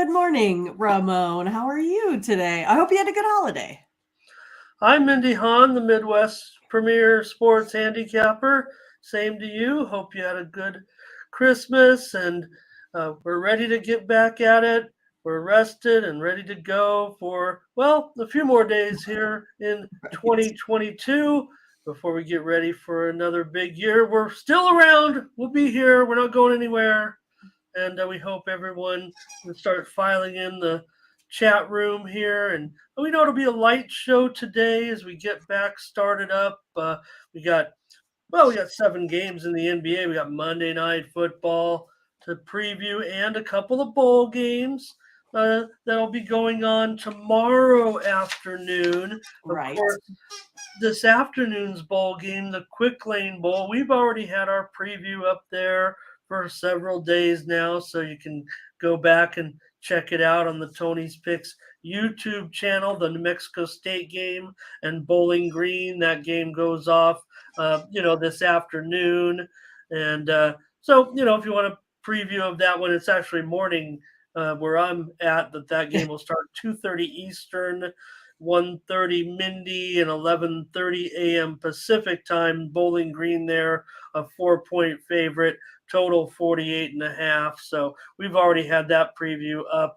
Good morning, Ramon. How are you today? I hope you had a good holiday. I'm Mindy Hahn, the Midwest Premier Sports Handicapper. Same to you. Hope you had a good Christmas and we're ready to get back at it. We're rested and ready to go for, well, a few more days here in Right. 2022 before we get ready for another big year. We're still around. We'll be here. We're not going anywhere, and we hope everyone will start filing in the chat room here. And we know it'll be a light show today as we get back started up. We got we got 7 games in the NBA. We got Monday Night Football to preview and a couple of bowl games that'll be going on tomorrow afternoon. Of Right. course, this afternoon's bowl game, the Quick Lane Bowl, we've already had our preview up there for several days now, so you can go back and check it out on the Tony's Picks YouTube channel. The New Mexico State game and Bowling Green, that game goes off, this afternoon, and if you want a preview of that one, it's actually morning where I'm at. That game will start 2:30 Eastern. 1:30 Mindy and 11:30 a.m. Pacific time. Bowling Green there, a 4-point favorite, total 48 and a half. So we've already had that preview up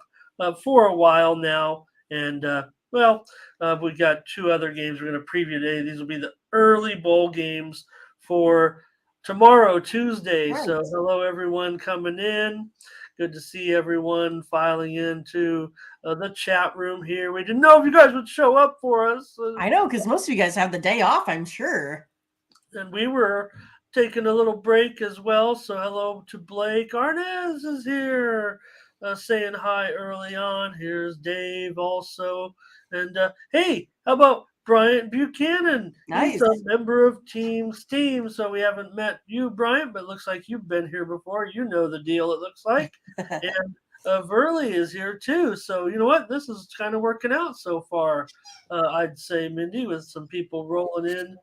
for a while now. And we got 2 other games we're going to preview today. These will be the early bowl games for tomorrow, Tuesday. Right. So hello everyone coming in. Good to see everyone filing into the chat room here. We didn't know if you guys would show up for us. I know, because most of you guys have the day off, I'm sure. And we were taking a little break as well. So hello to Blake. Arnaz is here saying hi early on. Here's Dave also. And hey, how about Bryant Buchanan? He's Nice. a member of Team Steam. So we haven't met you, Bryant, but it looks like you've been here before. You know the deal, it looks like. And Verley is here too. So you know what? This is kind of working out so far. I'd say, Mindy, with some people rolling in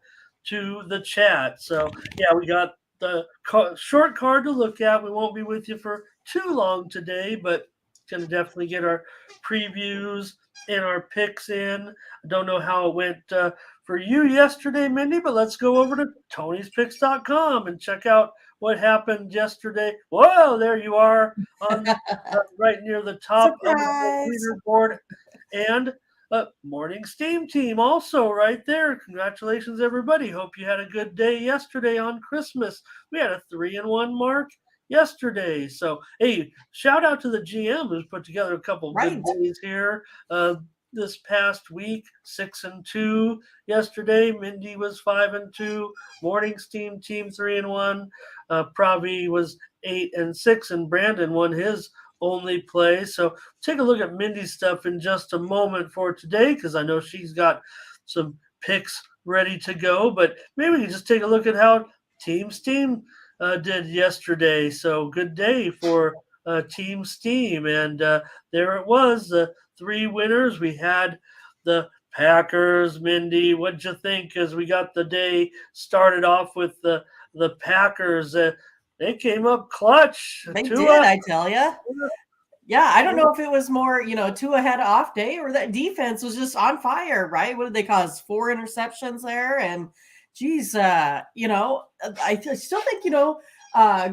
to the chat. So yeah, we got the short card to look at. We won't be with you for too long today, but going to definitely get our previews and our picks in. I don't know how it went for you yesterday, Mindy, but let's go over to Tony'sPicks.com and check out what happened yesterday. Whoa, there you are on right near the top of the Surprise. leaderboard. And Morning Steam Team also right there. Congratulations, everybody. Hope you had a good day yesterday on Christmas. We had a 3-1 mark yesterday. So, hey, shout out to the GM who's put together a couple good Right. days here. This past week, 6-2 yesterday. Mindy was 5-2. Morning Steam Team 3-1. Pravi was 8-6, and Brandon won his only play. So take a look at Mindy's stuff in just a moment for today, because I know she's got some picks ready to go. But maybe we can just take a look at how Team Steam did yesterday. So good day for Team Steam. And there it was, the 3 winners. We had the Packers. Mindy, what'd you think as we got the day started off with the Packers? They came up clutch. They did, Tua. I tell you. Yeah, I don't know if it was more, Tua had an off day or that defense was just on fire, right? What did they cause? 4 interceptions there. And geez, I still think,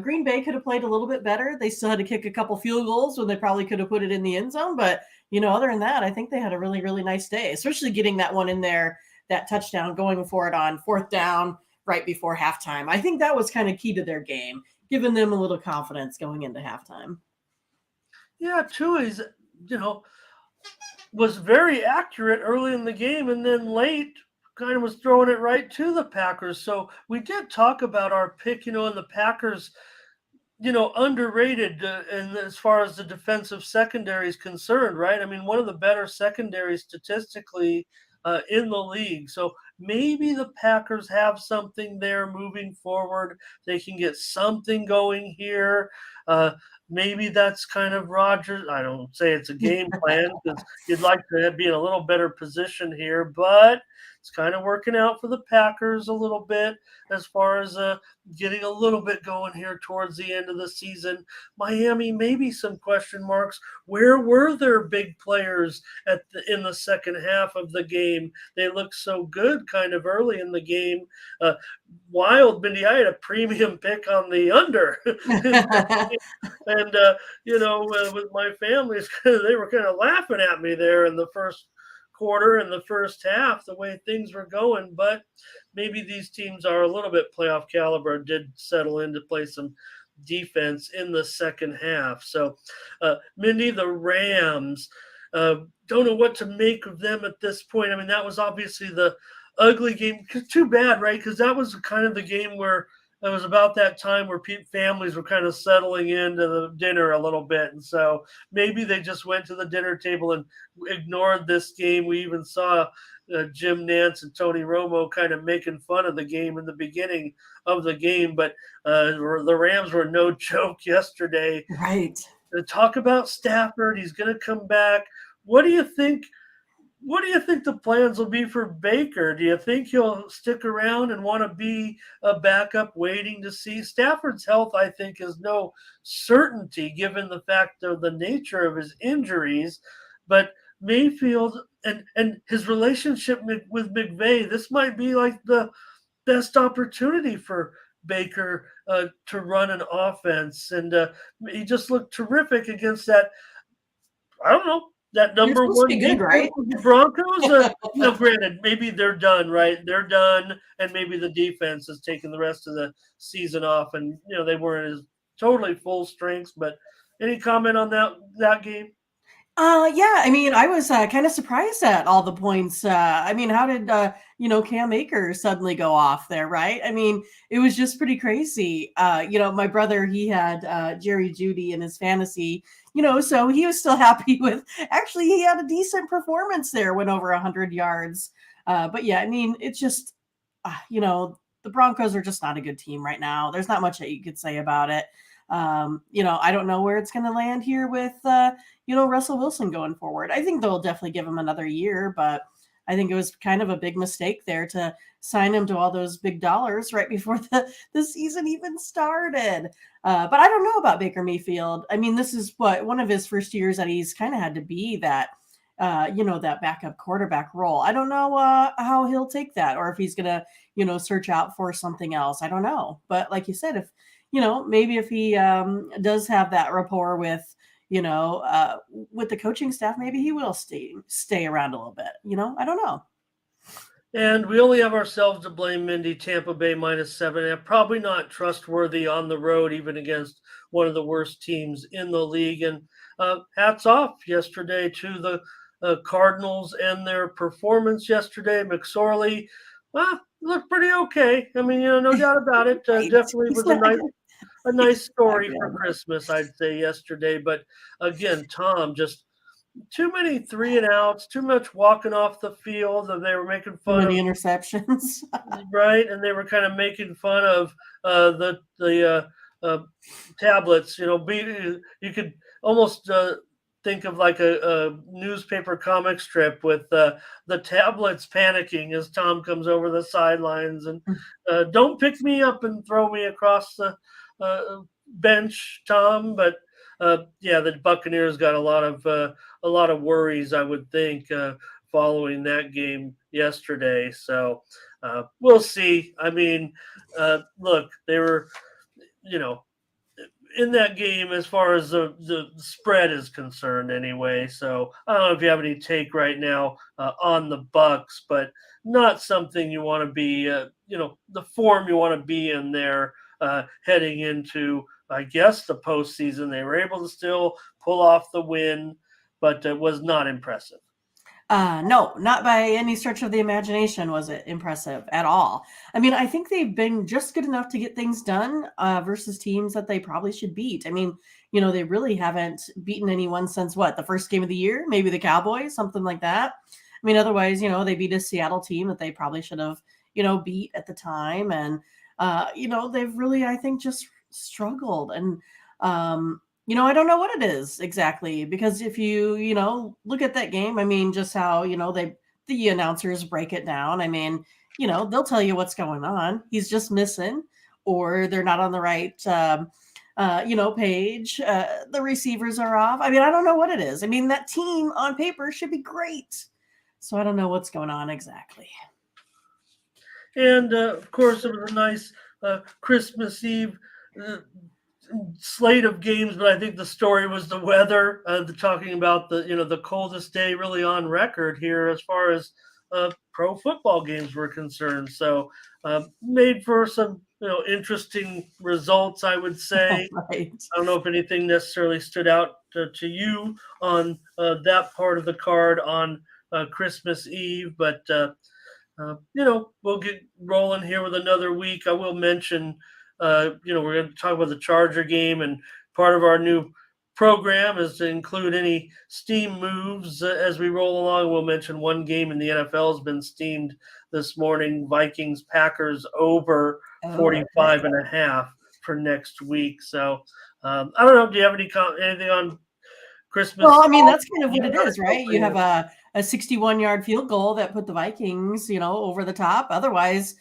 Green Bay could have played a little bit better. They still had to kick a couple field goals when they probably could have put it in the end zone. But, other than that, I think they had a really, really nice day, especially getting that one in there, that touchdown, going for it on 4th down right before halftime. I think that was kind of key to their game, giving them a little confidence going into halftime. Yeah, Tui's, was very accurate early in the game, and then late kind of was throwing it right to the Packers. So we did talk about our pick, and the Packers, underrated and as far as the defensive secondary is concerned, right? I mean, one of the better secondaries statistically in the league. So maybe the Packers have something there moving forward. They can get something going here. Maybe that's kind of Rodgers. I don't say it's a game plan because you'd like to be in a little better position here, but It's kind of working out for the Packers a little bit as far as getting a little bit going here towards the end of the season. Miami, maybe some question marks. Where were their big players in the second half of the game? They looked so good kind of early in the game. Uh, Wild, Mindy, I had a premium pick on the under. And with my family, they were kind of laughing at me there in the first quarter and the first half, the way things were going. But maybe these teams are a little bit playoff caliber, did settle in to play some defense in the second half. So, Mindy, the Rams, don't know what to make of them at this point. I mean, that was obviously the ugly game. Too bad, right? Because that was kind of the game where it was about that time where families were kind of settling into the dinner a little bit. And so maybe they just went to the dinner table and ignored this game. We even saw Jim Nance and Tony Romo kind of making fun of the game in the beginning of the game. But the Rams were no joke yesterday. Right. To talk about Stafford, he's going to come back. What do you think? What do you think the plans will be for Baker? Do you think he'll stick around and want to be a backup waiting to see? Stafford's health, I think, is no certainty given the fact of the nature of his injuries. But Mayfield and his relationship with McVay, this might be like the best opportunity for Baker to run an offense. And he just looked terrific against that, I don't know, that You're number supposed to one be good, defense right? of the Broncos. Granted, maybe they're done, right? They're done, and maybe the defense has taken the rest of the season off, and they weren't as totally full strength. But any comment on that game? Yeah, I mean, I was kind of surprised at all the points. I mean, how did Cam Akers suddenly go off there, right? I mean, it was just pretty crazy. My brother, he had Jerry Judy in his fantasy, so he was still happy with. Actually, he had a decent performance there, went over 100 yards. But yeah, I mean, it's just, the Broncos are just not a good team right now. There's not much that you could say about it. I don't know where it's going to land here with Russell Wilson going forward. I think they'll definitely give him another year, but I think it was kind of a big mistake there to sign him to all those big dollars right before the season even started. But I don't know about Baker Mayfield. I mean, this is one of his first years that he's kind of had to be that, that backup quarterback role. I don't know how he'll take that or if he's going to, search out for something else. I don't know. But like you said, if, maybe if he does have that rapport with the coaching staff, maybe he will stay around a little bit. I don't know. And we only have ourselves to blame, Mindy. Tampa Bay -7. And probably not trustworthy on the road, even against one of the worst teams in the league. And hats off yesterday to the Cardinals and their performance yesterday. McSorley, looked pretty okay. I mean, no doubt about it. Right. Definitely was a nice story not for good. Christmas, I'd say, yesterday. But again, Tom, just too many 3-and-outs, too much walking off the field, and they were making Too fun many of interceptions. right, and they were kind of making fun of the tablets. You could almost think of like a newspaper comic strip with the tablets panicking as Tom comes over the sidelines and don't pick me up and throw me across the bench, Tom. But yeah, the Buccaneers got a lot of worries, I would think, following that game yesterday. So we'll see. I mean, look, they were, in that game as far as the spread is concerned anyway. So I don't know if you have any take right now on the Bucks, but not something you want to be, the form you want to be in there heading into, I guess, the postseason. They were able to still pull off the win, but it was not impressive. No, not by any stretch of the imagination was it impressive at all. I mean, I think they've been just good enough to get things done versus teams that they probably should beat. I mean, they really haven't beaten anyone since the first game of the year, maybe the Cowboys, something like that. I mean, otherwise, they beat a Seattle team that they probably should have, beat at the time. And, they've really, I think, just struggled. And, I don't know what it is exactly because if you, look at that game, I mean, just how, they the announcers break it down. I mean, they'll tell you what's going on. He's just missing, or they're not on the right, page. The receivers are off. I mean, I don't know what it is. I mean, that team on paper should be great. So I don't know what's going on exactly. And of course, it was a nice Christmas Eve slate of games, but I think the story was the weather. Talking about the coldest day really on record here as far as pro football games were concerned. So made for some interesting results, I would say. Right. I don't know if anything necessarily stood out to you on that part of the card on Christmas Eve, but we'll get rolling here with another week. I will mention, we're going to talk about the Charger game, and part of our new program is to include any steam moves as we roll along. We'll mention one game in the NFL has been steamed this morning: Vikings Packers over 45 and a half for next week. So I don't know. Do you have anything on Christmas? Well, I mean, that's kind of what it is, right? You have a 61-yard field goal that put the Vikings, over the top. Otherwise,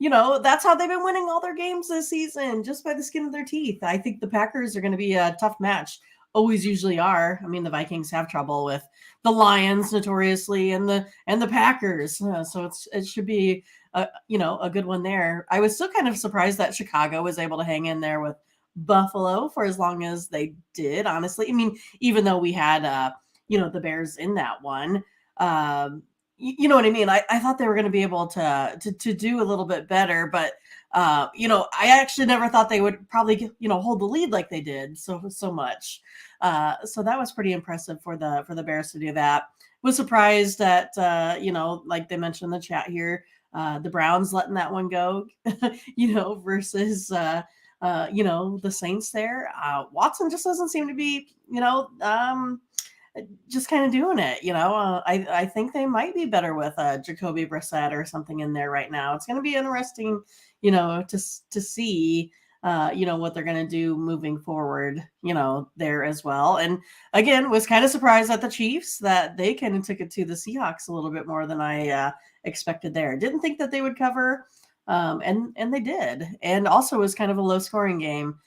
that's how they've been winning all their games this season, just by the skin of their teeth. I think the Packers are going to be a tough match. Always usually are. I mean, the Vikings have trouble with the Lions notoriously and the Packers. So it should be a good one there. I was still kind of surprised that Chicago was able to hang in there with Buffalo for as long as they did, honestly. I mean, even though we had the Bears in that one, you know what I mean? I thought they were going to be able to do a little bit better, but I actually never thought they would probably hold the lead like they did so much. So that was pretty impressive for the Bears to do that. Was surprised that like they mentioned in the chat here, the Browns letting that one go, versus the Saints there. Watson just doesn't seem to be, just kind of doing it. I think they might be better with Jacoby Brissett or something in there right now. It's going to be interesting, to see, what they're going to do moving forward, there as well. And again, was kind of surprised at the Chiefs that they kind of took it to the Seahawks a little bit more than I expected there. Didn't think that they would cover. And they did, and also was kind of a low scoring game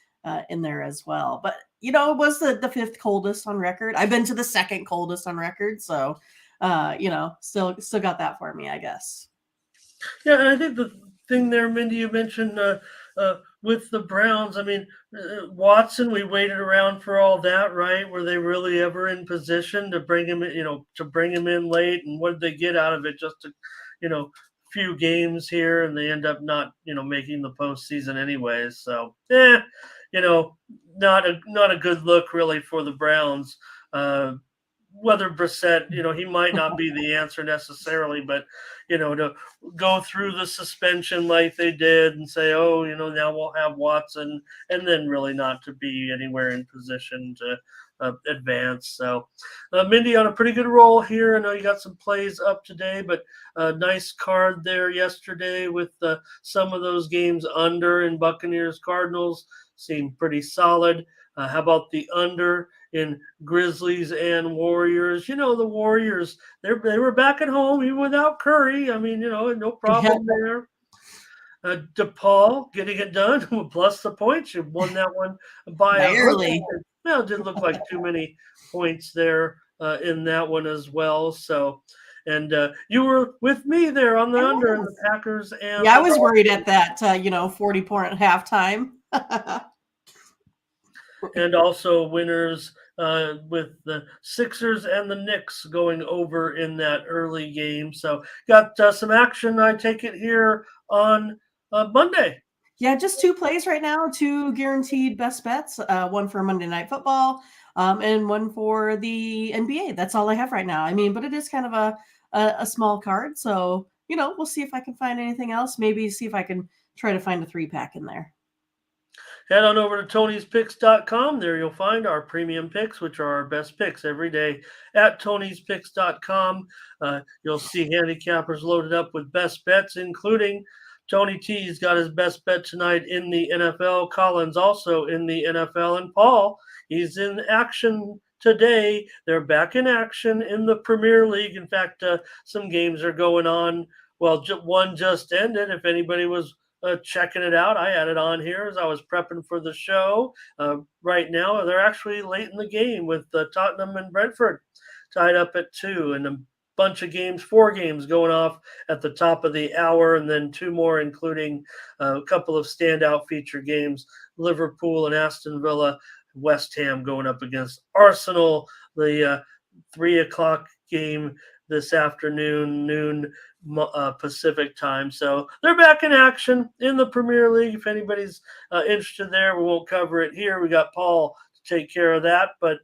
in there as well. But it was the fifth coldest on record. I've been to the second coldest on record, so still got that for me, I guess. Yeah, and I think the thing there, Mindy, you mentioned with the Browns. I mean, Watson, we waited around for all that, right? Were they really ever in position to bring him, in late? And what did they get out of it? Just to, few games here, and they end up not making the postseason anyways. So not a good look really for the Browns. Whether Brissett, he might not be the answer necessarily, but to go through the suspension like they did and say, oh, now we'll have Watson, and then really not to be anywhere in position to advance. So Mindy on a pretty good roll here. I know you got some plays up today, but a nice card there yesterday with some of those games under in Buccaneers Cardinals seemed pretty solid. How about the under in Grizzlies and Warriors? The Warriors, they were back at home even without Curry. I mean, no problem there. DePaul getting it done plus the points. You won that one by barely. Well, it didn't look like too many points there in that one as well. So, and you were with me there on the under in the Packers. And I was worried at that, 40 point at halftime. And also winners with the Sixers and the Knicks going over in that early game. So got some action, I take it, here on Monday. Yeah, just 2 plays right now, 2 guaranteed best bets, one for Monday Night Football and one for the NBA. That's all I have right now. I mean, but it is kind of a small card. So, we'll see if I can find anything else. Maybe see if I can try to find a 3-pack in there. Head on over to Tony'sPicks.com. There you'll find our premium picks, which are our best picks every day at Tony'sPicks.com. You'll see handicappers loaded up with best bets, including Tony T's got his best bet tonight in the NFL. Collins also in the NFL. And Paul, he's in action today they're back in action in the Premier League. In fact, some games are going on. Well, one just ended. If anybody was checking it out, I had it on here as I was prepping for the show. Right now, they're actually late in the game with Tottenham and Brentford tied up at 2, and a bunch of games, 4 games going off at the top of the hour, and then 2 more, including a couple of standout feature games, Liverpool and Aston Villa, West Ham going up against Arsenal, the 3 o'clock game this afternoon, noon Pacific time. So they're back in action in the Premier League. If anybody's interested there, we won't cover it here. We got Paul to take care of that, but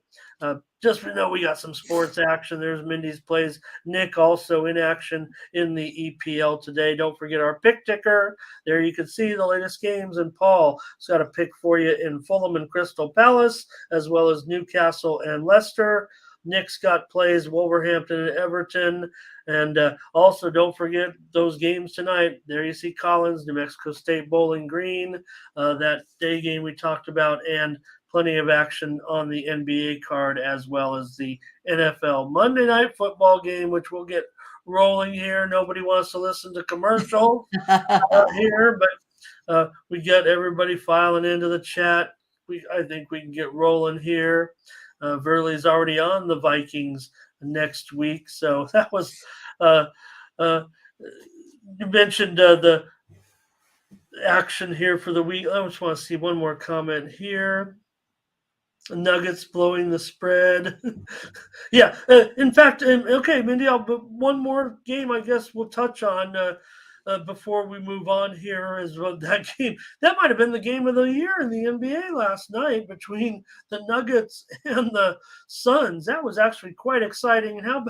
just know we got some sports action. There's Mindy's plays. Nick also in action in the EPL today. Don't forget our pick ticker. There you can see the latest games. And Paul's got a pick for you in Fulham and Crystal Palace, as well as Newcastle and Leicester. Nick's got plays Wolverhampton and Everton. And also don't forget those games tonight. There you see Collins, New Mexico State, Bowling Green, that day game we talked about, and plenty of action on the NBA card, as well as the NFL Monday Night Football game, which we'll get rolling here. Nobody wants to listen to commercials here, but we got everybody filing into the chat. I think we can get rolling here. Verley's already on the Vikings next week, so that was you mentioned the action here for the week. I just want to see one more comment here. Nuggets blowing the spread. Yeah, in fact, okay, Mindy, but one more game I guess we'll touch on before we move on here is that game. That might have been the game of the year in the NBA last night between the Nuggets and the Suns. That was actually quite exciting. And how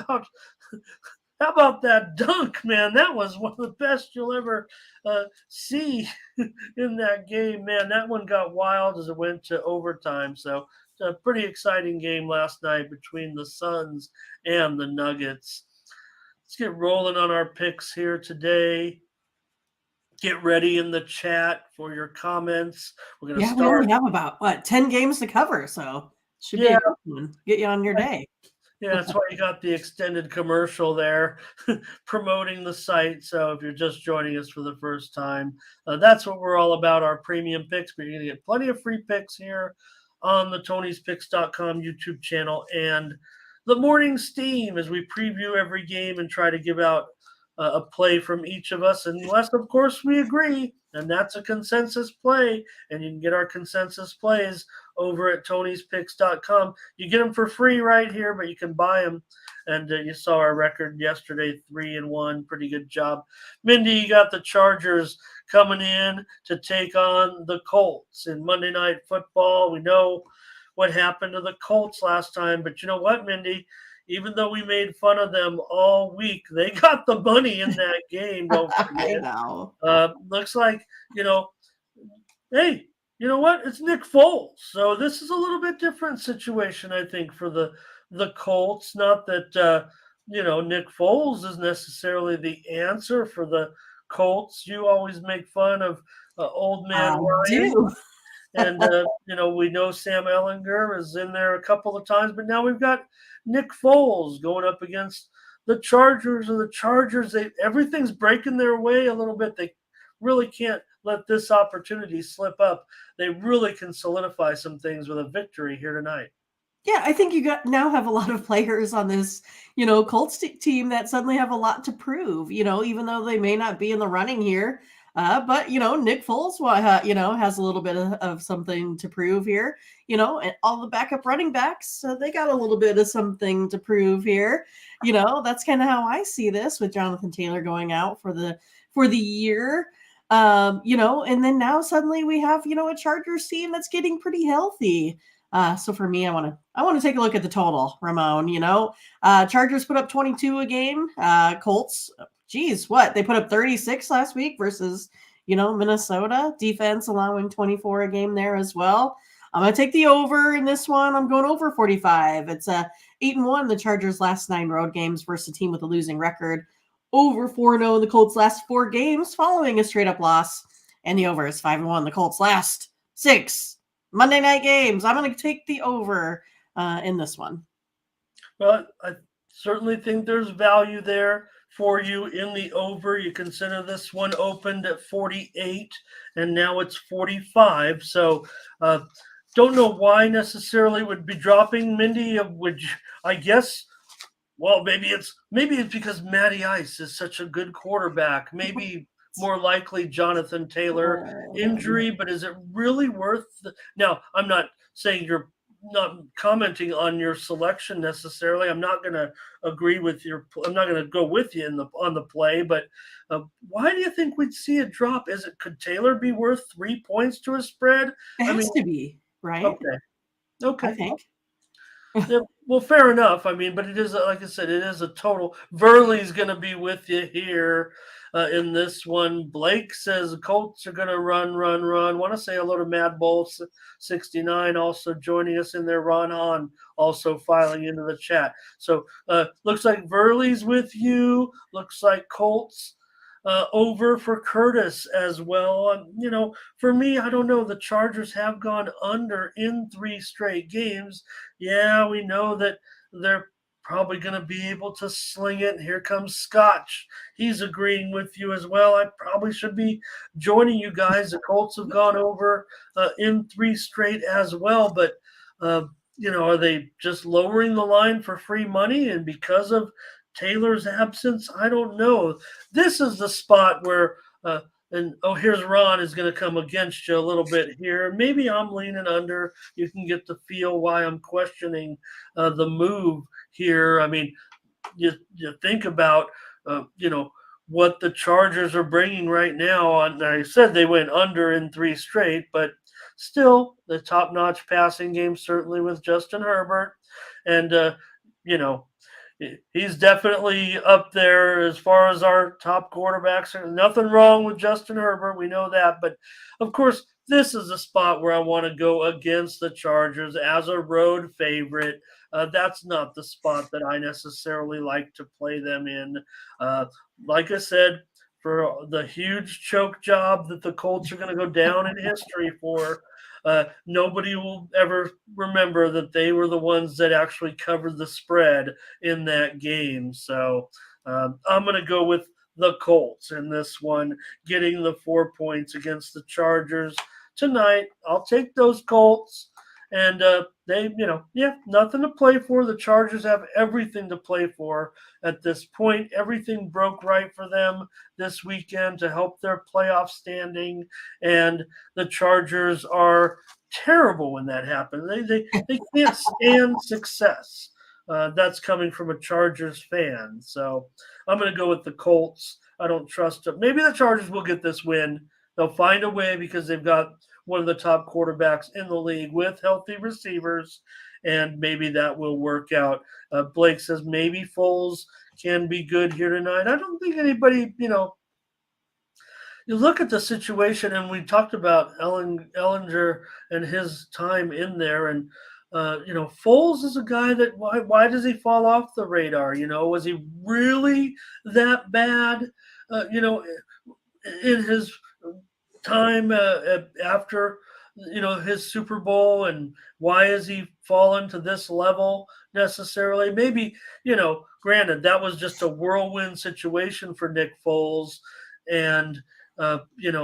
about that dunk, man? That was one of the best you'll ever see in that game, man. That one got wild as it went to overtime. So it's a pretty exciting game last night between the Suns and the Nuggets. Let's get rolling on our picks here today. Get ready in the chat for your comments. We're going to start. We only have about 10 games to cover, so should be a good one. Get you on your day. Yeah, that's why you got the extended commercial there promoting the site. So if you're just joining us for the first time, that's what we're all about, our premium picks. But you're going to get plenty of free picks here on the Tony'sPicks.com YouTube channel and the Morning Steam as we preview every game and try to give out a play from each of us, unless, of course, we agree. And that's a consensus play. And you can get our consensus plays over at Tony'sPicks.com. You get them for free right here, but you can buy them. And you saw our record yesterday, 3-1. Pretty good job. Mindy, you got the Chargers coming in to take on the Colts in Monday Night Football. We know what happened to the Colts last time. But you know what, Mindy? Even though we made fun of them all week, they got the money in that game. Don't forget. I know. Looks like, hey, you know what? It's Nick Foles. So this is a little bit different situation, I think, for the Colts. Not that, Nick Foles is necessarily the answer for the Colts. You always make fun of old man Ryan. Do. And, we know Sam Ehlinger is in there a couple of times, but now we've got Nick Foles going up against the Chargers, and the Chargers, everything's breaking their way a little bit. They really can't let this opportunity slip up. They really can solidify some things with a victory here tonight. Yeah, I think you now have a lot of players on this, Colts team that suddenly have a lot to prove, even though they may not be in the running here. But, Nick Foles, has a little bit of something to prove here, and all the backup running backs, they got a little bit of something to prove here. That's kind of how I see this with Jonathan Taylor going out for the year. And then now suddenly we have, a Chargers team that's getting pretty healthy. So for me, I want to take a look at the total, Ramon. Chargers put up 22 a game. Colts, geez, what? They put up 36 last week versus, Minnesota. Defense allowing 24 a game there as well. I'm going to take the over in this one. I'm going over 45. It's 8-1, the Chargers' last 9 road games versus a team with a losing record. Over 4-0 in the Colts' last 4 games following a straight-up loss. And the over is 5-1, the Colts' last 6 Monday night games. I'm going to take the over in this one. Well, I certainly think there's value there for you in the over. You consider this one opened at 48 and now it's 45. So, uh, don't know why necessarily would be dropping Mindy, which I guess. Well, maybe it's because Matty Ice is such a good quarterback. Maybe more likely Jonathan Taylor Um, injury, but is it really worth now? I'm not saying you're not commenting on your selection necessarily. I'm not going to agree with your. I'm not going to go with you on the play. But why do you think we'd see a drop? Could Taylor be worth 3 points to a spread? it I has mean, to be, right? okay, I okay. think. Yeah, well, fair enough. I mean, but it is like I said, it is a total. Verley's going to be with you here in this one. Blake says the Colts are going to run, run, run. Want to say hello to Mad Bull 69 also joining us in there. Ron Hahn also filing into the chat. So looks like Verley's with you. Looks like Colts over for Curtis as well. For me, I don't know. The Chargers have gone under in 3 straight games. Yeah, we know that they're probably going to be able to sling it. Here comes Scotch. He's agreeing with you as well. I probably should be joining you guys. The Colts have gone over in 3 straight as well. But, are they just lowering the line for free money? And because of Taylor's absence, I don't know. This is the spot where here's Ron is going to come against you a little bit here. Maybe I'm leaning under. You can get the feel why I'm questioning the move here. I mean, you think about what the Chargers are bringing right now. And I said they went under in 3 straight, but still the top-notch passing game certainly with Justin Herbert, and you know he's definitely up there as far as our top quarterbacks. There's nothing wrong with Justin Herbert. We know that. But of course, this is a spot where I want to go against the Chargers as a road favorite. That's not the spot that I necessarily like to play them in. Uh, like I said, for the huge choke job that the Colts are going to go down in history for, nobody will ever remember that they were the ones that actually covered the spread in that game. So I'm going to go with the Colts in this one, getting the 4 points against the Chargers tonight. I'll take those Colts. And nothing to play for. The Chargers have everything to play for at this point. Everything broke right for them this weekend to help their playoff standing. And the Chargers are terrible when that happens. They can't stand success. That's coming from a Chargers fan. So I'm going to go with the Colts. I don't trust them. Maybe the Chargers will get this win. They'll find a way because they've got one of the top quarterbacks in the league with healthy receivers, and maybe that will work out. Blake says maybe Foles can be good here tonight. I don't think anybody, you look at the situation, and we talked about Ellinger and his time in there, and Foles is a guy that why does he fall off the radar? Was he really that bad? In his time after his Super Bowl, and why has he fallen to this level necessarily? Maybe granted that was just a whirlwind situation for Nick Foles, and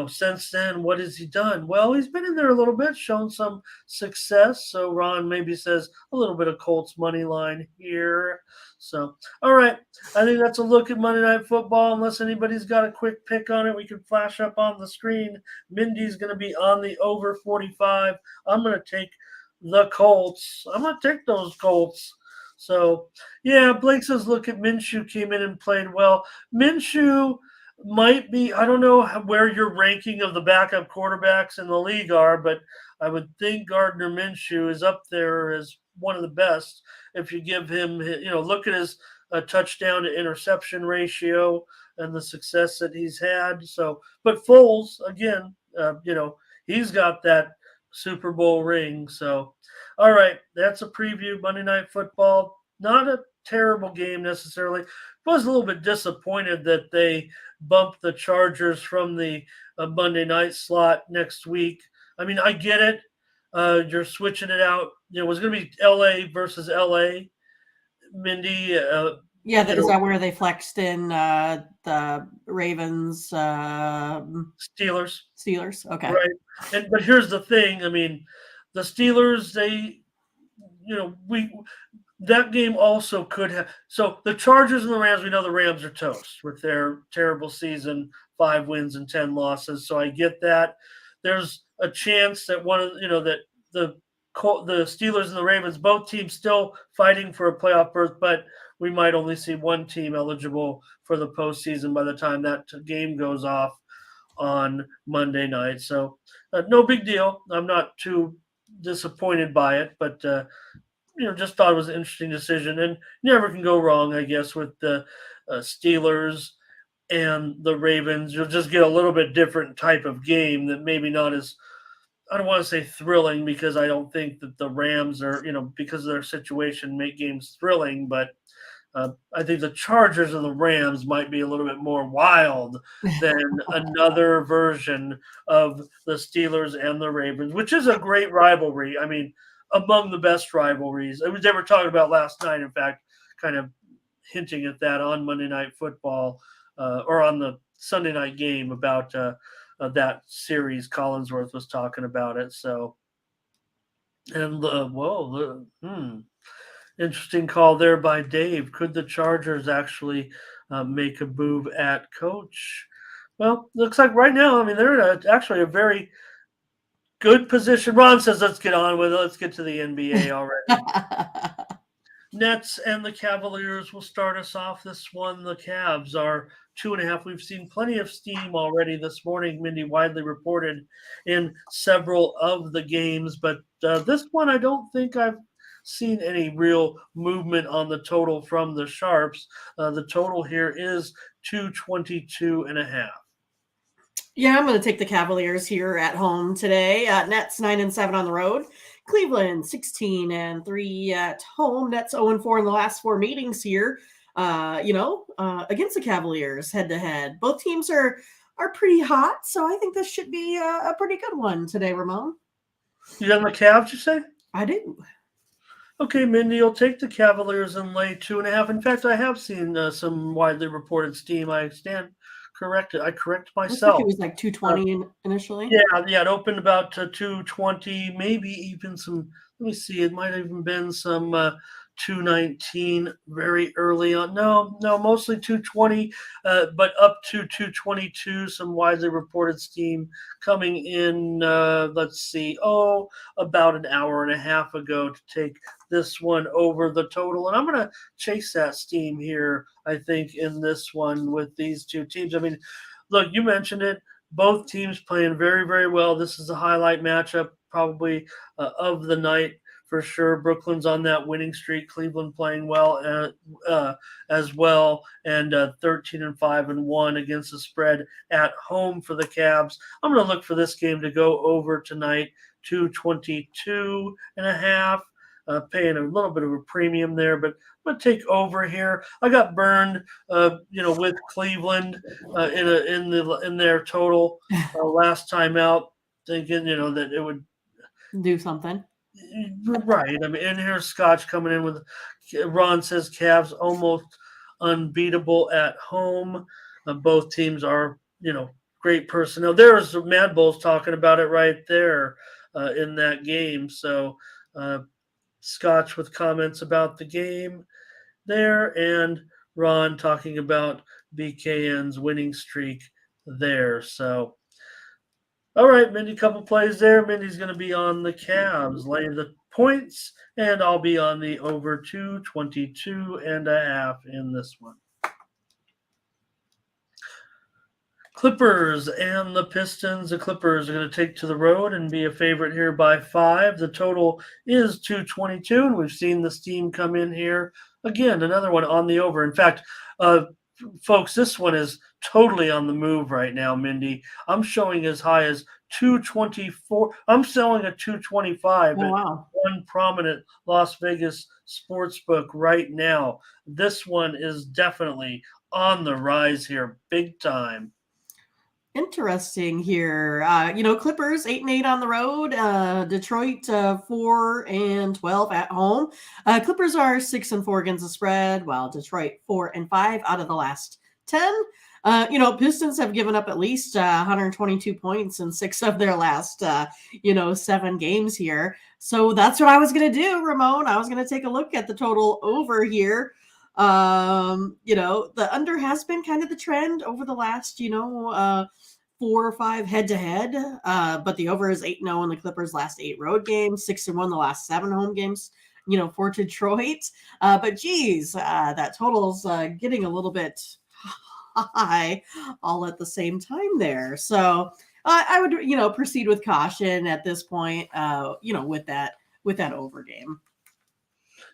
since then, what has he done? Well, he's been in there a little bit, shown some success. So Ron maybe says a little bit of Colts money line here. So, all right. I think that's a look at Monday Night Football. Unless anybody's got a quick pick on it, we can flash up on the screen. Mindy's going to be on the over 45. I'm going to take the Colts. I'm going to take those Colts. So, yeah, Blake says, look at Minshew came in and played well. Minshew might be, I don't know where your ranking of the backup quarterbacks in the league are, but I would think Gardner Minshew is up there as one of the best. If you give him, look at his touchdown to interception ratio and the success that he's had. So, but Foles, again, he's got that Super Bowl ring. So, all right, that's a preview. Monday Night Football, not a terrible game necessarily. Was a little bit disappointed that they bumped the Chargers from the Monday night slot next week. I mean, I get it. You're switching it out. It was going to be LA versus LA. Mindy. Yeah, is that where they flexed in the Ravens, Steelers. Steelers? Okay. Right. But here's the thing. I mean, the Steelers, we that game also could have. So the Chargers and the Rams, we know the Rams are toast with their terrible season, 5 wins and 10 losses. So I get that. There's a chance that that the Steelers and the Ravens, both teams still fighting for a playoff berth, but we might only see one team eligible for the postseason by the time that game goes off on Monday night. So no big deal. I'm not too disappointed by it, but just thought it was an interesting decision, and never can go wrong, I guess, with the Steelers and the Ravens. You'll just get a little bit different type of game that maybe not as, I don't want to say thrilling, because I don't think that the Rams are, because of their situation, make games thrilling, but I think the Chargers and the Rams might be a little bit more wild than another version of the Steelers and the Ravens, which is a great rivalry. I mean, among the best rivalries. It was they were talking about last night, in fact, kind of hinting at that on Monday Night Football or on the Sunday night game about that series. Collinsworth was talking about it. So, and interesting call there by Dave. Could the Chargers actually make a move at coach? Well, looks like right now, I mean, they're in actually a very good position. Ron says, let's get on with it. Let's get to the NBA already. Nets and the Cavaliers will start us off this one. The Cavs are 2.5. We've seen plenty of steam already this morning, Mindy, widely reported in several of the games. But this one, I don't think I've seen any real movement on the total from the Sharps. The total here is 222.5. Yeah, I'm going to take the Cavaliers here at home today. Nets 9-7 on the road. Cleveland 16-3 at home. Nets 0-4 in the last 4 meetings here. Against the Cavaliers head to head. Both teams are pretty hot, so I think this should be a pretty good one today, Ramon. You got the Cavs, you say? I do. Okay, Mindy, you'll take the Cavaliers and lay 2.5. In fact, I have seen some widely reported steam. I stand corrected. I correct myself. It was like 220 initially. Yeah, it opened about 220, maybe even some. Let me see. It might have even been some 219 very early on. No, mostly 220, but up to 222. Some widely reported steam coming in. Let's see. About an hour and a half ago to take this one over the total, and I'm going to chase that steam here. I think in this one with these two teams. I mean, look, you mentioned it. Both teams playing very, very well. This is a highlight matchup, probably of the night for sure. Brooklyn's on that winning streak. Cleveland playing well as well, and 13-5-1 against the spread at home for the Cavs. I'm going to look for this game to go over tonight, 222.5. Paying a little bit of a premium there, but I'm going to take over here. I got burned, with Cleveland in their total last time out, thinking that it would do something. Right. I mean, and here's Scotch coming in with Ron says Cavs almost unbeatable at home. Both teams are great personnel. There's Mad Bulls talking about it right there in that game. So Scotch with comments about the game there, and Ron talking about BKN's winning streak there. So, all right, Mindy, couple plays there. Mindy's going to be on the Cavs, laying the points, and I'll be on the over 222.5 in this one. Clippers and the Pistons. The Clippers are going to take to the road and be a favorite here by 5. The total is 222, and we've seen the steam come in here. Again, another one on the over. In fact, folks, this one is totally on the move right now, Mindy. I'm showing as high as 224. I'm selling a 225 at one prominent Las Vegas sports book right now. This one is definitely on the rise here, big time. Interesting here. Clippers 8-8 on the road. Detroit 4-12 at home. Clippers are 6-4 against the spread, while Detroit 4-5 out of the last 10. Pistons have given up at least 122 points in 6 of their last 7 games here. So that's what I was going to do, Ramon. I was going to take a look at the total over here. The under has been kind of the trend over the last 4 or 5 head to head, but the over is 8-0 in the Clippers' last 8 road games, 6-1 the last 7 home games, for Detroit. But geez, that total's getting a little bit high all at the same time there. So I would proceed with caution at this point. With that over game.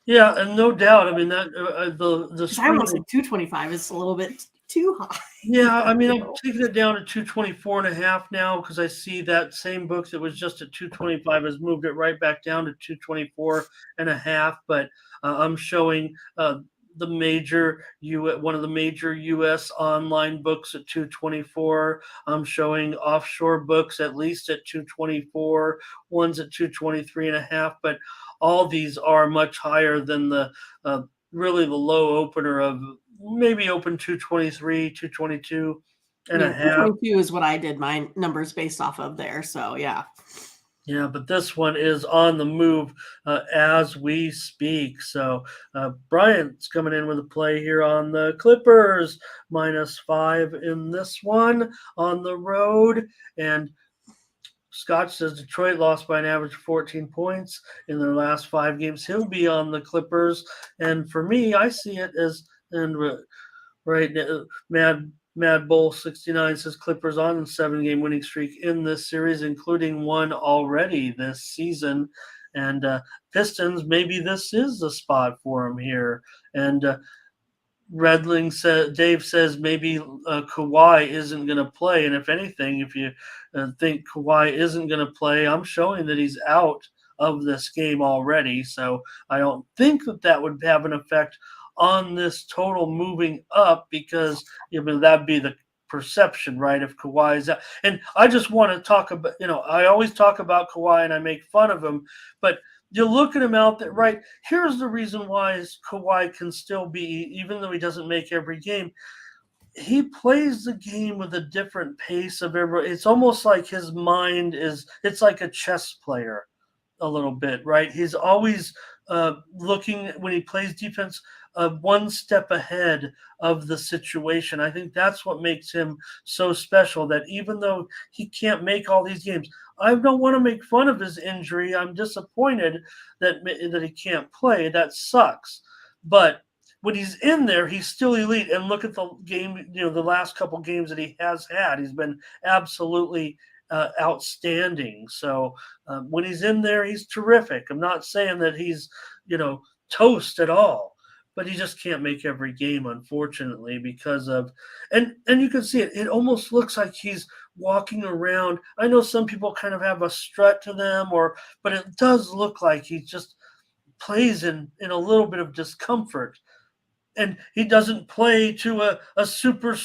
Yeah, and no doubt. I mean that the I almost think 225 is a little bit too high. Yeah, I mean I'm taking it down to 224.5 now because I see that same book that was just at 225 has moved it right back down to 224.5. But I'm showing one of the major U.S. online books at 224. I'm showing offshore books at least at 224. One's at 223.5, but all these are much higher than the really the low opener of maybe open 223, 222 and a half. 222 is what I did my numbers based off of there. So yeah. Yeah, but this one is on the move as we speak. So Bryant's coming in with a play here on the Clippers, -5 in this one on the road. And Scott says Detroit lost by an average of 14 points in their last 5 games. He'll be on the Clippers. And for me, I see it as, and right now, Mad Bull 69 says Clippers on a 7-game winning streak in this series, including one already this season. And Pistons, maybe this is the spot for them here. And Redling said, Dave says maybe Kawhi isn't going to play, and if anything, if you think Kawhi isn't going to play, I'm showing that he's out of this game already. So I don't think that would have an effect on this total moving up because that'd be the perception, right? If Kawhi is out, and I just want to talk about, I always talk about Kawhi and I make fun of him, but you look at him out there, right? Here's the reason why Kawhi can still be, even though he doesn't make every game, he plays the game with a different pace of every. It's almost like his mind it's like a chess player a little bit, right? He's always looking when he plays defense one step ahead of the situation. I think that's what makes him so special, that even though he can't make all these games, I don't want to make fun of his injury. I'm disappointed that he can't play. That sucks. But when he's in there, he's still elite. And look at the game, the last couple games that he has had. He's been absolutely outstanding. So when he's in there, he's terrific. I'm not saying that he's, toast at all, but he just can't make every game, unfortunately, because of, and you can see it. It almost looks like he's walking around. I know some people kind of have a strut to them, but it does look like he just plays in a little bit of discomfort, and he doesn't play to a super,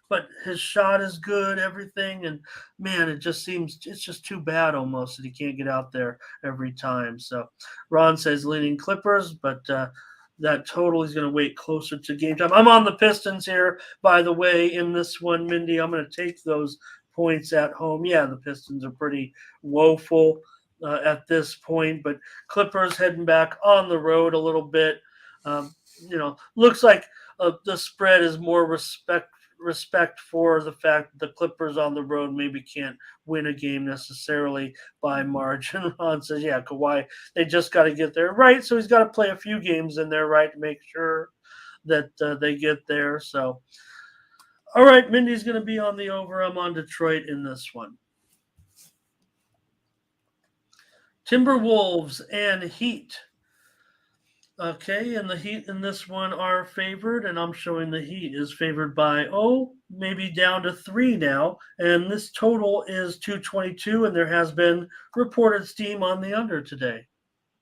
but his shot is good, everything, and man, it's just too bad almost that he can't get out there every time. So Ron says leaning Clippers, but that total is going to wait closer to game time. I'm on the Pistons here, by the way, in this one, Mindy. I'm going to take those points at home. Yeah, the Pistons are pretty woeful at this point, but Clippers heading back on the road a little bit. Looks like the spread is more respect for the fact that the Clippers on the road maybe can't win a game necessarily by margin. Ron says, yeah, Kawhi, they just got to get there, right? So he's got to play a few games in there, right, to make sure that they get there. So, all right, Mindy's going to be on the over. I'm on Detroit in this one. Timberwolves and Heat. Okay, and the Heat in this one are favored, and I'm showing the Heat is favored by, maybe down to 3 now. And this total is 222, and there has been reported steam on the under today.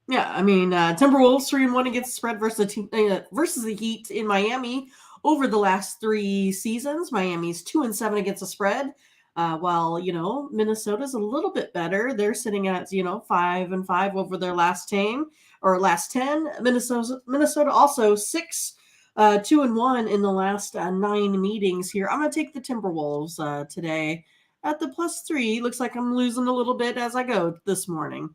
Yeah, I mean, Timberwolves 3-1 against the spread versus the Heat in Miami. over the last 3 seasons, Miami's 2-7 against the spread. While Minnesota's a little bit better. They're sitting at 5-5 over their last 10. Minnesota also 2-1 in the last 9 meetings here. I'm going to take the Timberwolves today at the +3. Looks like I'm losing a little bit as I go this morning.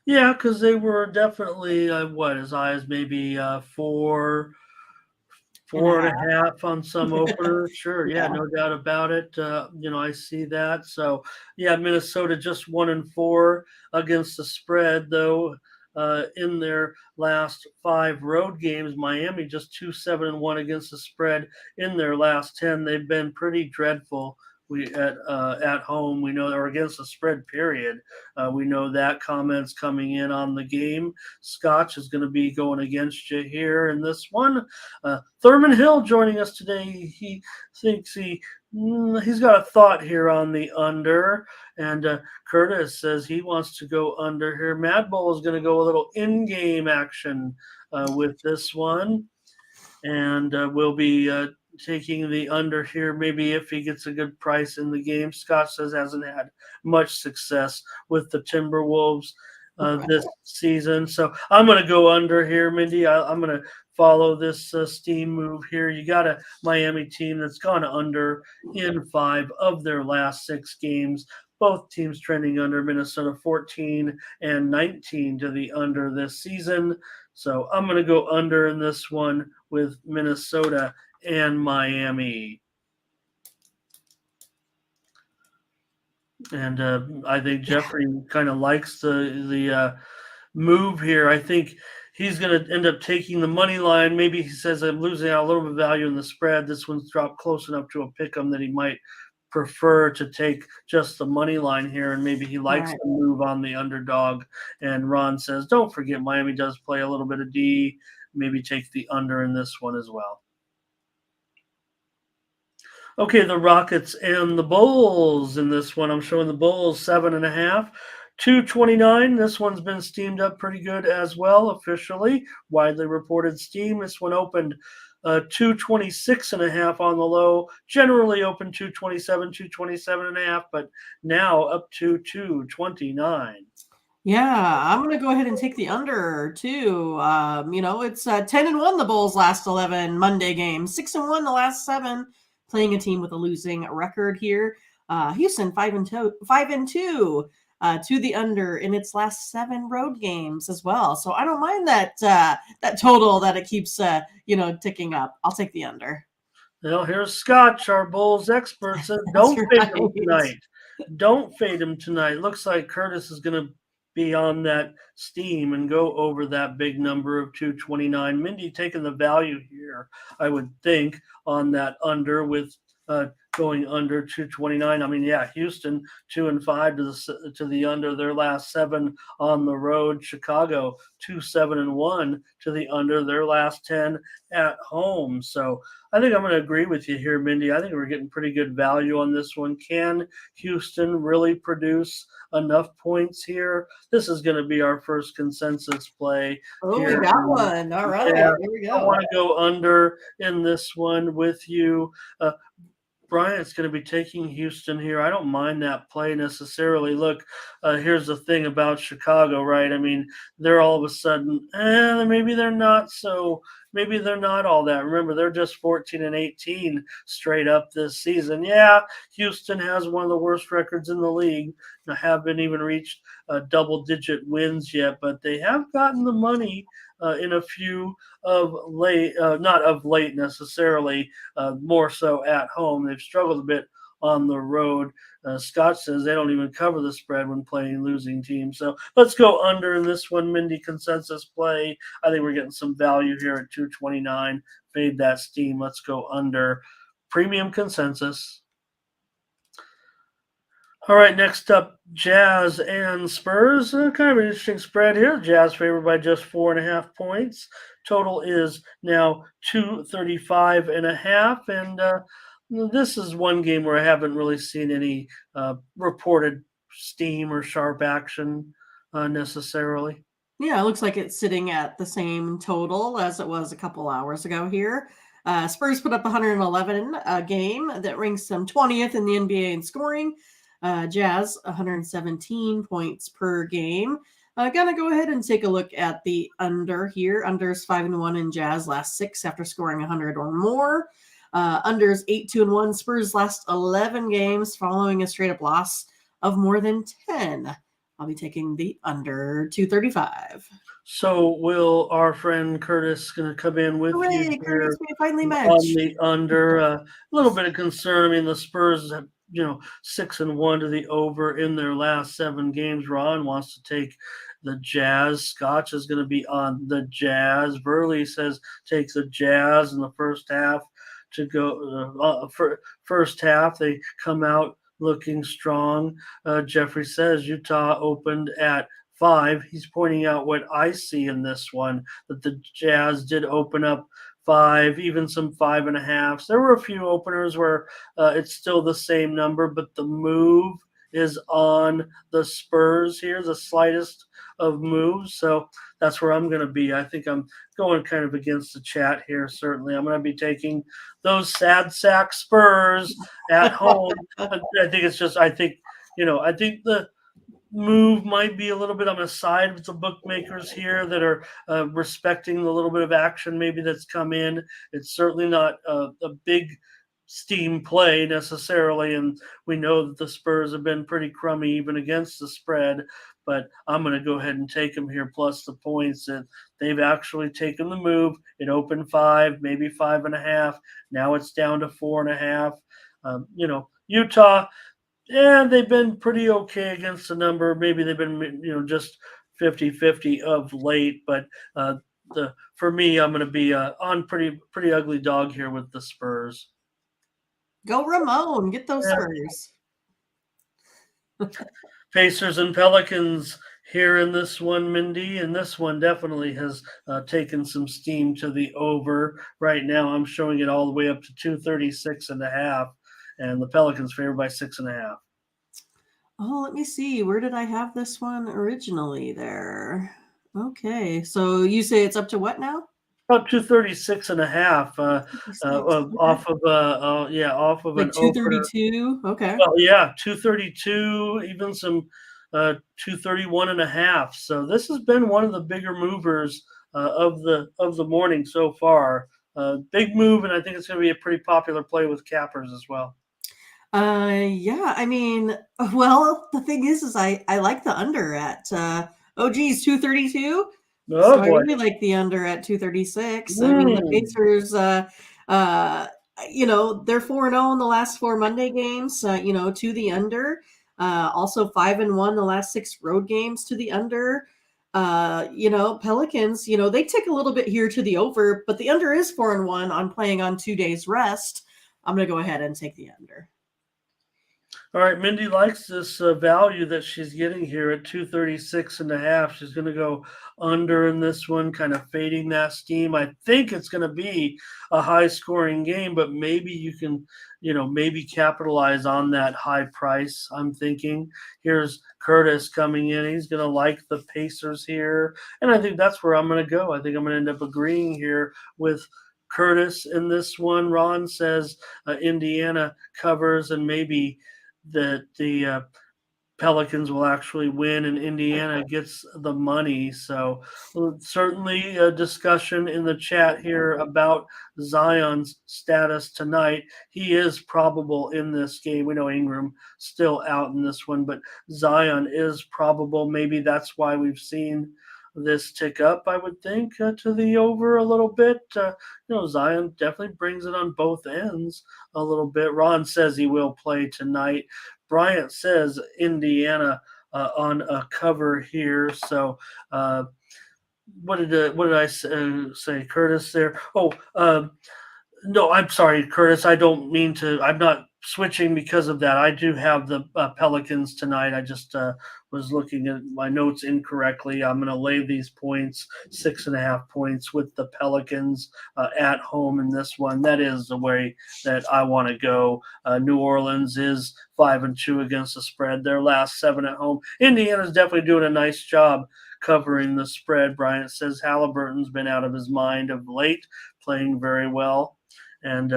Yeah, because they were definitely as high as maybe four and a half on some openers. Sure, yeah, Yeah. no doubt about it. I see that. So yeah, Minnesota just 1-4 against the spread, though. In their last 5 road games, Miami just 2-7-1 against the spread in their last 10. They've been pretty dreadful. We at home, we know, or against the spread. Period. We know that comments coming in on the game. Scotch is going to be going against you here in this one. Thurman Hill joining us today. He thinks he's got a thought here on the under, and Curtis says he wants to go under here. Mad Bull is going to go a little in-game action with this one, and we'll be taking the under here. Maybe if he gets a good price in the game. Scott says hasn't had much success with the Timberwolves this season, so I'm going to go under here, Mindy. I'm going to follow this steam move here. You got a Miami team that's gone under in 5 of their last 6 games. Both teams trending under. Minnesota 14 and 19 to the under this season. So I'm going to go under in this one with Minnesota and Miami. And I think Jeffrey kind of likes the move here. I think he's going to end up taking the money line. Maybe he says, I'm losing out a little bit of value in the spread. This one's dropped close enough to a pick 'em that he might prefer to take just the money line here, and maybe he likes to move on the underdog. And Ron says, don't forget, Miami does play a little bit of D. Maybe take the under in this one as well. Okay, the Rockets and the Bulls in this one. I'm showing the Bulls 7.5. 229. This one's been steamed up pretty good as well, officially. Widely reported steam. This one opened 226.5 on the low. Generally open 227, 227.5, but now up to 229. Yeah, I'm going to go ahead and take the under too. It's 10-1 the Bulls last 11 Monday games, 6-1 the last 7, playing a team with a losing record here. Houston 5-2 to the under in its last 7 road games as well. So I don't mind that total that it keeps ticking up. I'll take the under. Well, here's Scotch, our Bulls expert, says don't fade him tonight. Don't fade him tonight. Looks like Curtis is going to be on that steam and go over that big number of 229. Mindy taking the value here, I would think, on that under with going under 229. I mean, yeah, Houston 2-5 to the under their last 7 on the road. Chicago 2-7-1 to the under their last 10 at home. So I think I'm going to agree with you here, Mindy. I think we're getting pretty good value on this one. Can Houston really produce enough points here? This is going to be our first consensus play. Oh, here. We got one. All right. Yeah, here we go. I want to go under in this one with you. Bryant's going to be taking Houston here. I don't mind that play necessarily. Look, here's the thing about Chicago, right? I mean, they're all of a sudden, maybe they're not all that. Remember, they're just 14-18 straight up this season. Yeah, Houston has one of the worst records in the league. They haven't even reached double-digit wins yet, but they have gotten the money in a few of late, not of late necessarily, more so at home. They've struggled a bit on the road. Scott says they don't even cover the spread when playing losing teams. So let's go under in this one, Mindy. Consensus play. I think we're getting some value here at 229. Fade that steam. Let's go under. Premium consensus. All right, next up, Jazz and Spurs. Kind of an interesting spread here. Jazz favored by just 4.5 points. Total is now 235.5. And this is one game where I haven't really seen any reported steam or sharp action necessarily. Yeah, it looks like it's sitting at the same total as it was a couple hours ago here. Spurs put up 111 a game. That ranks them 20th in the NBA in scoring. Jazz 117 points per game. Gonna go ahead and take a look at the under here. Unders 5-1 in Jazz last 6 after scoring 100 or more. Unders 8-1. Spurs last 11 games following a straight up loss of more than 10. I'll be taking the under 235. So will our friend Curtis going to come in with Hooray, you Curtis, here we finally on match. the under? A little bit of concern. I mean, the Spurs have 6-1 to the over in their last 7 games. Ron wants to take the Jazz. Scotch is going to be on the Jazz. Burley says takes the Jazz in the first half to go. For first half, they come out looking strong. Jeffrey says Utah opened at 5. He's pointing out what I see in this one, that the Jazz did open up 5, even some 5.5s. There were a few openers where it's still the same number, but the move is on the Spurs here, the slightest of moves. So that's where I'm going to be. I think I'm going kind of against the chat here. Certainly, I'm going to be taking those sad sack Spurs at home. I think it's just, I think the move might be a little bit on the side with the bookmakers here that are respecting the little bit of action maybe that's come in. It's certainly not a big steam play necessarily, and we know that the Spurs have been pretty crummy even against the spread, but I'm going to go ahead and take them here plus the points. That they've actually taken the move. It opened 5, maybe 5.5. Now it's down to 4.5. Utah, yeah, they've been pretty okay against the number. Maybe they've been, just 50-50 of late. But for me, I'm going to be on pretty ugly dog here with the Spurs. Go Ramon, get those Spurs. Pacers and Pelicans here in this one, Mindy, and this one definitely has taken some steam to the over. Right now, I'm showing it all the way up to 236.5. And the Pelicans favored by 6.5. Oh, let me see. Where did I have this one originally there? Okay. So you say it's up to what now? About 236.5. Off of like an opener. 232. Okay. Well, yeah, 232, even some 231.5. So this has been one of the bigger movers of the morning so far. Big move, and I think it's going to be a pretty popular play with cappers as well. Yeah, I mean, well, the thing is I like the under at 232. Oh So I boy. really like the under at 236. I mean, the Pacers, they're 4-0 in the last 4 Monday games, to the under. Also 5-1 the last 6 road games to the under. Pelicans, they take a little bit here to the over, but the under is 4-1 on playing on 2 days rest. I'm going to go ahead and take the under. All right, Mindy likes this value that she's getting here at 236.5. She's going to go under in this one, kind of fading that steam. I think it's going to be a high-scoring game, but maybe you can, maybe capitalize on that high price. I'm thinking. Here's Curtis coming in. He's going to like the Pacers here, and I think that's where I'm going to go. I think I'm going to end up agreeing here with Curtis in this one. Ron says Indiana covers and maybe that the Pelicans will actually win and Indiana gets the money. So certainly a discussion in the chat here about Zion's status tonight. He is probable in this game. We know Ingram still out in this one, but Zion is probable. Maybe that's why we've seen this tick up, I would think, to the over a little bit. Zion definitely brings it on both ends a little bit. Ron says he will play tonight. Bryant says Indiana on a cover here. So what did I say, Curtis there? No, I'm sorry, Curtis. I don't mean to. I'm not switching because of that. I do have the Pelicans tonight. I just was looking at my notes incorrectly. I'm going to lay these points, 6.5 points with the Pelicans at home in this one. That is the way that I want to go. New Orleans is 5-2 against the spread. Their last 7 at home. Indiana's definitely doing a nice job covering the spread. Bryant says Halliburton's been out of his mind of late, playing very well. And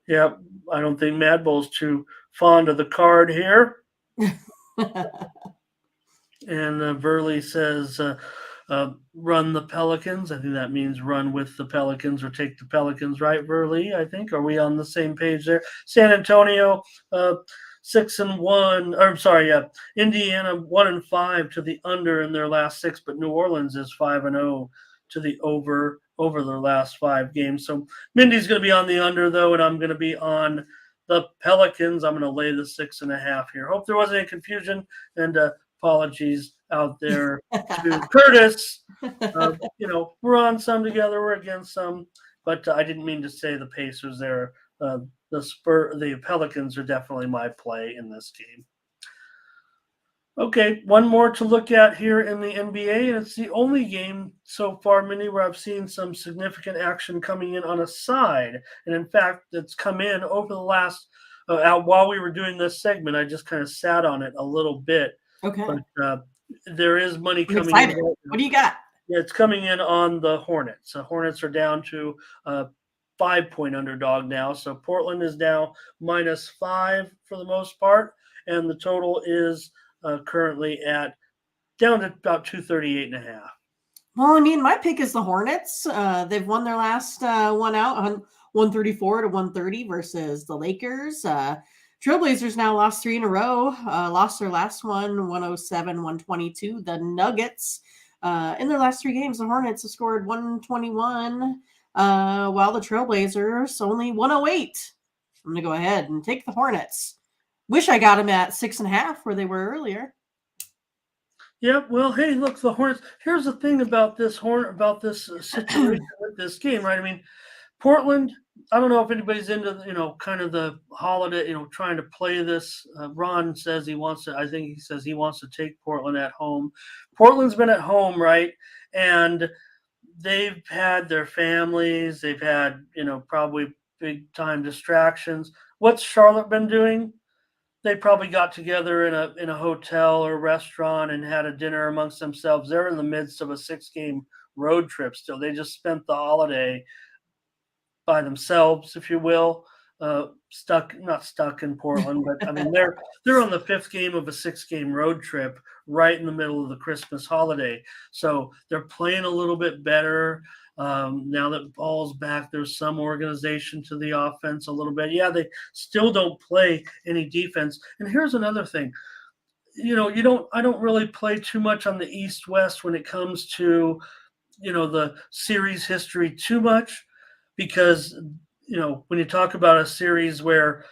yeah, I don't think Mad Bull's too fond of the card here. And Verley says, run the Pelicans. I think that means run with the Pelicans or take the Pelicans, right, Verley? I think. Are we on the same page there? San Antonio, 6-1. Or I'm sorry, yeah. Indiana 1-5 to the under in their last 6, but New Orleans is 5-0 to the over their last 5 games. So Mindy's going to be on the under though, and I'm going to be on the Pelicans. I'm going to lay the 6.5 here. Hope there wasn't any confusion, and apologies out there to Curtis. We're on some together, we're against some, but I didn't mean to say the Pacers there. The Pelicans are definitely my play in this game. Okay, one more to look at here in the NBA, and it's the only game so far, Minnie, where I've seen some significant action coming in on a side. And in fact, it's come in over the last, while we were doing this segment, I just kind of sat on it a little bit. Okay. But there is money I'm coming excited. in. What do you got? Yeah, it's coming in on the Hornets. The Hornets are down to 5-point underdog now. So Portland is now -5 for the most part. And the total is currently down to about 238.5. Well, I mean, my pick is the Hornets. They've won their last one out on 134 to 130 versus the Lakers. Trailblazers now lost 3 in a row. Lost their last one 107, 122. The Nuggets, in their last 3 games, the Hornets have scored 121, while the Trailblazers only 108. I'm going to go ahead and take the Hornets. Wish I got them at 6.5 where they were earlier. Yeah, well, hey, look, the Hornets. Here's the thing about this situation with this game, right? I mean, Portland. I don't know if anybody's into kind of the holiday, trying to play this. Ron says he wants to. I think he says he wants to take Portland at home. Portland's been at home, right? And they've had their families. They've had probably big time distractions. What's Charlotte been doing? They probably got together in a hotel or restaurant and had a dinner amongst themselves. They're in the midst of a 6-game road trip still. They just spent the holiday by themselves, if you will, not stuck in Portland, but I mean they're on the 5th game of a 6-game road trip right in the middle of the Christmas holiday. So they're playing a little bit better. Now that ball's back, there's some organization to the offense a little bit. Yeah, they still don't play any defense. And here's another thing. I don't really play too much on the East-West when it comes to, the series history too much, because, when you talk about a series where,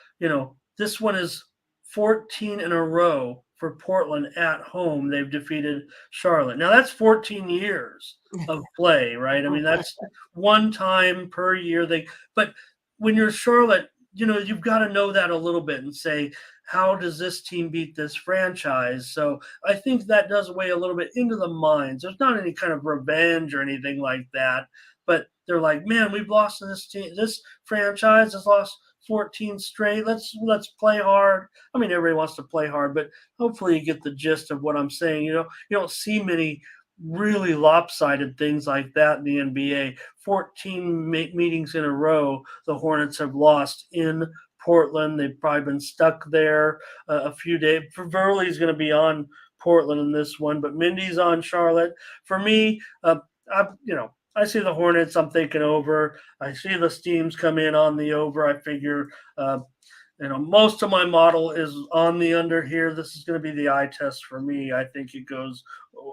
this one is 14 in a row for Portland at home, they've defeated Charlotte. Now that's 14 years of play, right? I mean, that's one time per year. But when you're Charlotte, you've got to know that a little bit and say, how does this team beat this franchise? So I think that does weigh a little bit into the minds. There's not any kind of revenge or anything like that, but they're like, man, we've lost to this team. This franchise has lost 14 straight. Let's play hard. I mean, everybody wants to play hard, but hopefully you get the gist of what I'm saying. You don't see many really lopsided things like that in the NBA. 14 meetings in a row, the Hornets have lost in Portland. They've probably been stuck there a few days. Verley's going to be on Portland in this one, but Mindy's on Charlotte. For me, I see the Hornets. I'm thinking over. I see the Steams come in on the over. I figure, most of my model is on the under here. This is going to be the eye test for me. I think it goes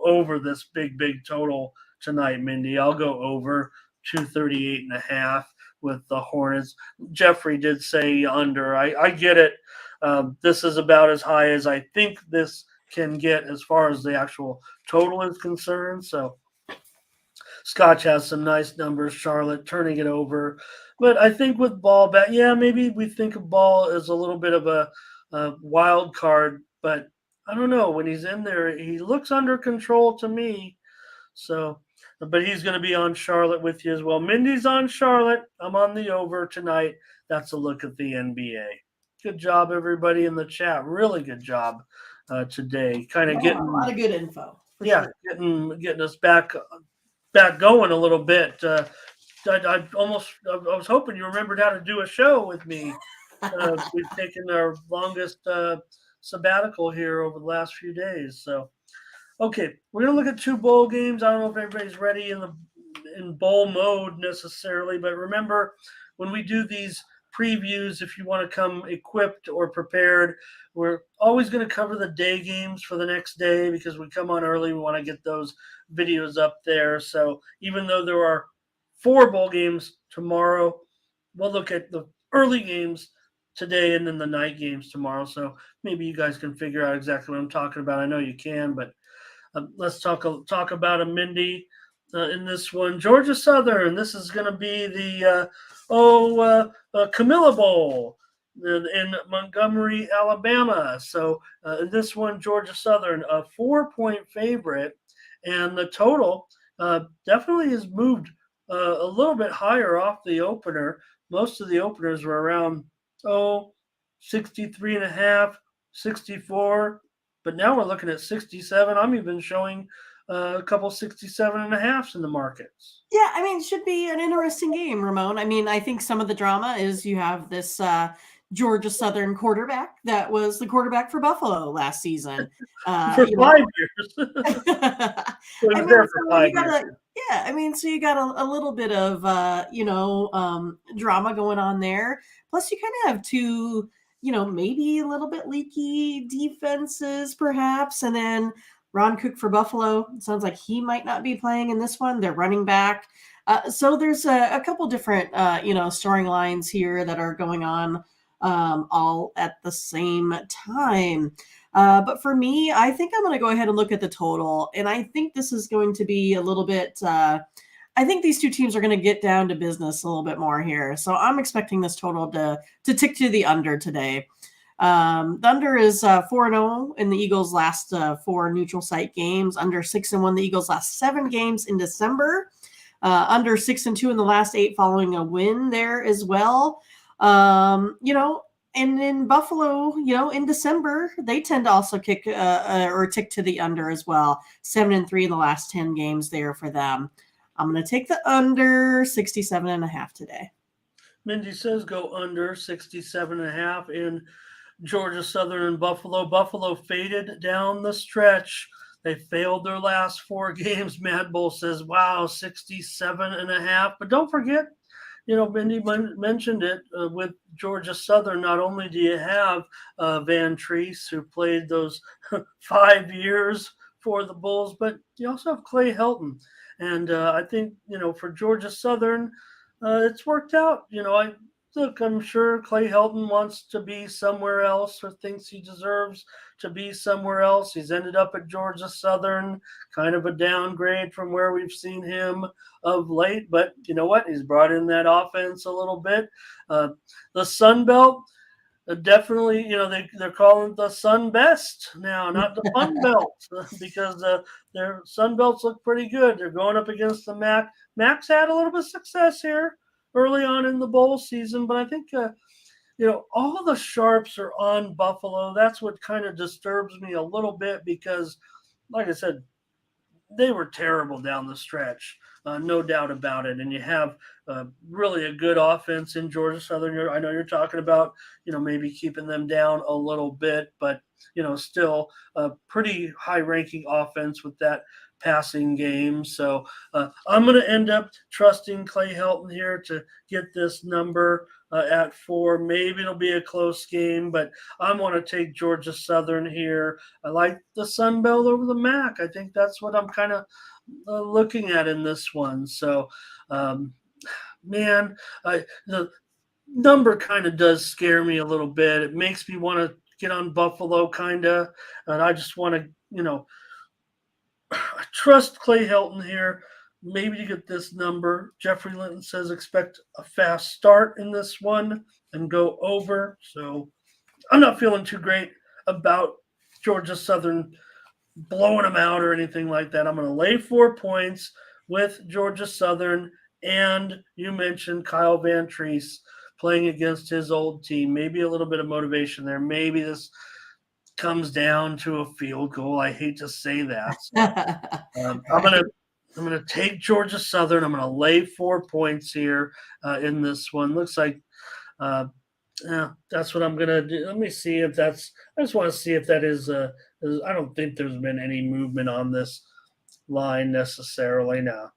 over this big total tonight, Mindy. I'll go over 238.5 with the Hornets. Jeffrey did say under. I get it. This is about as high as I think this can get as far as the actual total is concerned. So Scotch has some nice numbers. Charlotte turning it over. But I think with Ball back, yeah, maybe we think of Ball as a little bit of a wild card. But I don't know. When he's in there, he looks under control to me. So, but he's going to be on Charlotte with you as well. Mindy's on Charlotte. I'm on the over tonight. That's a look at the NBA. Good job, everybody in the chat. Really good job today. Kind of getting a lot of good info. Getting us back going a little bit. I was hoping you remembered how to do a show with me. We've taken our longest sabbatical here over the last few days. So, okay, we're gonna look at two bowl games. I don't know if everybody's ready in bowl mode necessarily, but remember when we do these previews, if you want to come equipped or prepared, we're always going to cover the day games for the next day because we come on early. We want to get those videos up there. So even though there are 4 bowl games tomorrow, we'll look at the early games today and then the night games tomorrow. So maybe you guys can figure out exactly what I'm talking about. I know you can, but let's talk about a Mindy in this one. Georgia Southern. This is going to be the Camilla Bowl in Montgomery, Alabama. So in this one, Georgia Southern, a 4-point favorite, and the total definitely has moved a little bit higher off the opener. Most of the openers were around 63 and a half, 64. But now we're looking at 67. I'm even showing a couple 67 and a halves in the markets. Yeah, I mean, it should be an interesting game, Ramon. I mean, I think some of the drama is you have this Georgia Southern quarterback that was the quarterback for Buffalo last season. For 5 years. So he was there for 5 years. Yeah, I mean, so you got a little bit of, drama going on there. Plus, you kind of have two, maybe a little bit leaky defenses, perhaps. And then Ron Cook for Buffalo, it sounds like he might not be playing in this one. They're running back. So there's a couple different, storylines here that are going on all at the same time. But for me, I think I'm going to go ahead and look at the total. And I think this is going to be a little bbit, I think these two teams are going to get down to business a little bit more here. So I'm expecting this total to tick to the under today. The under is 4-0 in the Eagles' last 4 neutral site games. Under 6-1 the Eagles' last 7 games in December. Under 6-2 in the last 8 following a win there as well. And in Buffalo, in December, they tend to also kick or tick to the under as well. 7-3 in the last 10 games there for them. I'm going to take the under 67.5 today. Mindy says go under 67.5 in Georgia Southern and Buffalo. Buffalo faded down the stretch. They failed their last 4 games. Mad Bull says, wow, 67.5. But don't forget, Mindy mentioned it with Georgia Southern. Not only do you have Van Treese, who played those 5 years for the Bulls, but you also have Clay Helton. And I think, for Georgia Southern, it's worked out. I'm sure Clay Helton wants to be somewhere else or thinks he deserves to be somewhere else. He's ended up at Georgia Southern, kind of a downgrade from where we've seen him of late. But you know what? He's brought in that offense a little bit. The Sun Belt, definitely, they're calling it the Sun Best now, not the Fun Belt, because their Sun Belts look pretty good. They're going up against the MAC. MAC's had a little bit of success here early on in the bowl season, but I think all the sharps are on Buffalo. That's what kind of disturbs me a little bit because, like I said, they were terrible down the stretch, no doubt about it. And you have really a good offense in Georgia Southern. I know you're talking about, maybe keeping them down a little bit, but, still a pretty high-ranking offense with that passing game. So I'm going to end up trusting Clay Helton here to get this number at 4. Maybe it'll be a close game, but I want to take Georgia Southern here. I like the Sun Belt over the MAC. I think that's what I'm kind of looking at in this one. So, the number kind of does scare me a little bit. It makes me want to get on Buffalo kind of, and I just want to, I trust Clay Helton here. Maybe to get this number. Jeffrey Linton says expect a fast start in this one and go over. So I'm not feeling too great about Georgia Southern blowing them out or anything like that. I'm going to lay 4 points with Georgia Southern. And you mentioned Kyle Van Treese playing against his old team. Maybe a little bit of motivation there. Maybe this comes down to a field goal. I hate to say that. So, I'm going to I'm going to take Georgia Southern. I'm going to lay 4 points here in this one. Looks like yeah, that's what I'm going to do. Let me see if that's – I just want to see if that is I don't think there's been any movement on this line necessarily now.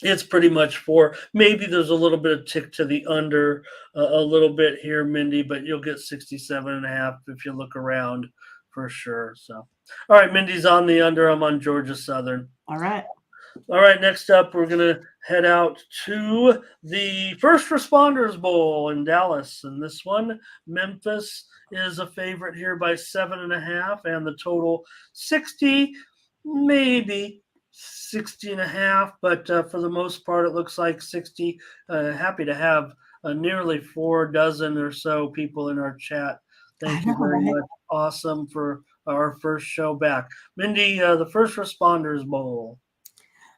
It's pretty much 4. Maybe there's a little bit of tick to the under a little bit here, Mindy, but you'll get 67.5 if you look around for sure. So, all right, Mindy's on the under. I'm on Georgia Southern. All right. All right, next up, we're going to head out to the First Responders Bowl in Dallas. And this one, Memphis is a favorite here by 7.5, and the total 60, maybe 60.5. But for the most part, it looks like 60. Happy to have nearly 4 dozen or so people in our chat. Thank you very much. Awesome for our first show back. Mindy, the First Responders Bowl.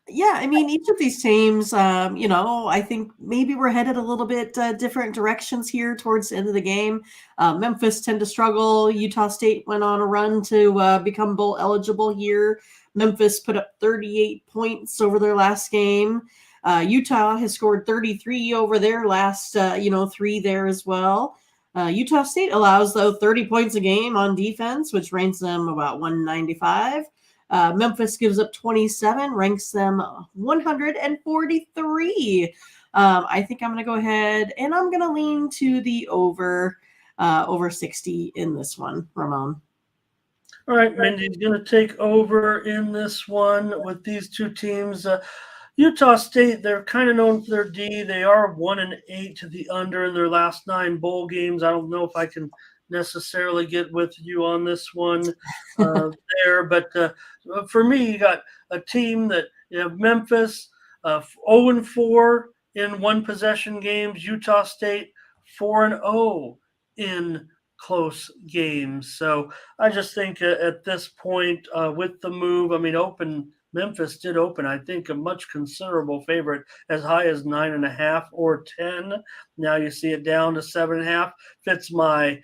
Yeah, I mean, each of these teams, I think maybe we're headed a little bit different directions here towards the end of the game. Memphis tend to struggle. Utah State went on a run to become bowl eligible here. Memphis put up 38 points over their last game. Utah has scored 33 over their last, 3 there as well. Utah State allows, though, 30 points a game on defense, which ranks them about 195. Memphis gives up 27, ranks them 143. I think I'm going to go ahead and I'm going to lean to the over 60 in this one, Ramon. All right, Mindy's going to take over in this one with these two teams. Utah State, they're kind of known for their D. They are 1-8 to the under in their last 9 bowl games. I don't know if I can necessarily get with you on this one there, but for me, you got a team that you have Memphis 0-4 in 1 possession games. Utah State 4-0 in close games. So I just think at this point with the move, I mean, Memphis did open, I think, a much considerable favorite, as high as 9.5 or 10. Now you see it down to 7.5. Fits my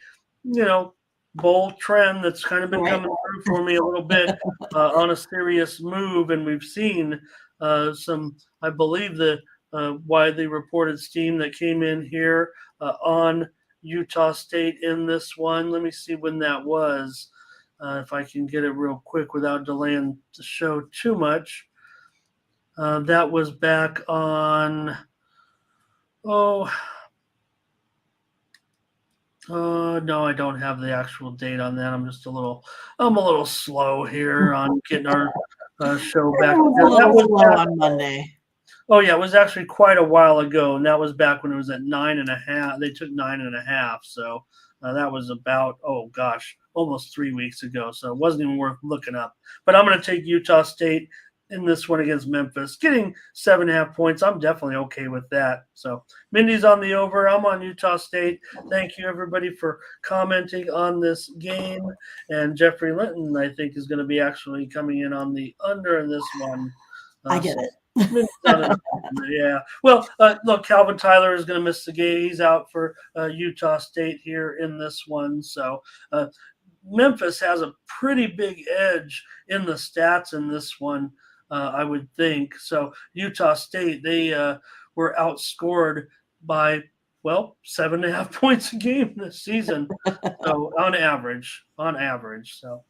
bold trend that's kind of been coming through for me a little bit on a serious move. And we've seen some, I believe, the widely reported steam that came in here on Utah State in this one. Let me see when that was, if I can get it real quick without delaying the show too much. That was back on, no, I don't have the actual date on that. I'm a little slow here on getting our show back. That was slow on Monday. Oh yeah, it was actually quite a while ago, and that was back when it was at 9.5. They took 9.5, so that was about almost 3 weeks ago. So it wasn't even worth looking up. But I'm going to take Utah State in this one against Memphis, getting 7.5 points. I'm definitely okay with that. So Mindy's on the over. I'm on Utah State. Thank you, everybody, for commenting on this game. And Jeffrey Linton, I think, is going to be actually coming in on the under in this one. I get it. Yeah. Well, look, Calvin Tyler is going to miss the game. He's out for Utah State here in this one. So Memphis has a pretty big edge in the stats in this one. I would think. So Utah State, they were outscored by, 7.5 points a game this season. So on average. So,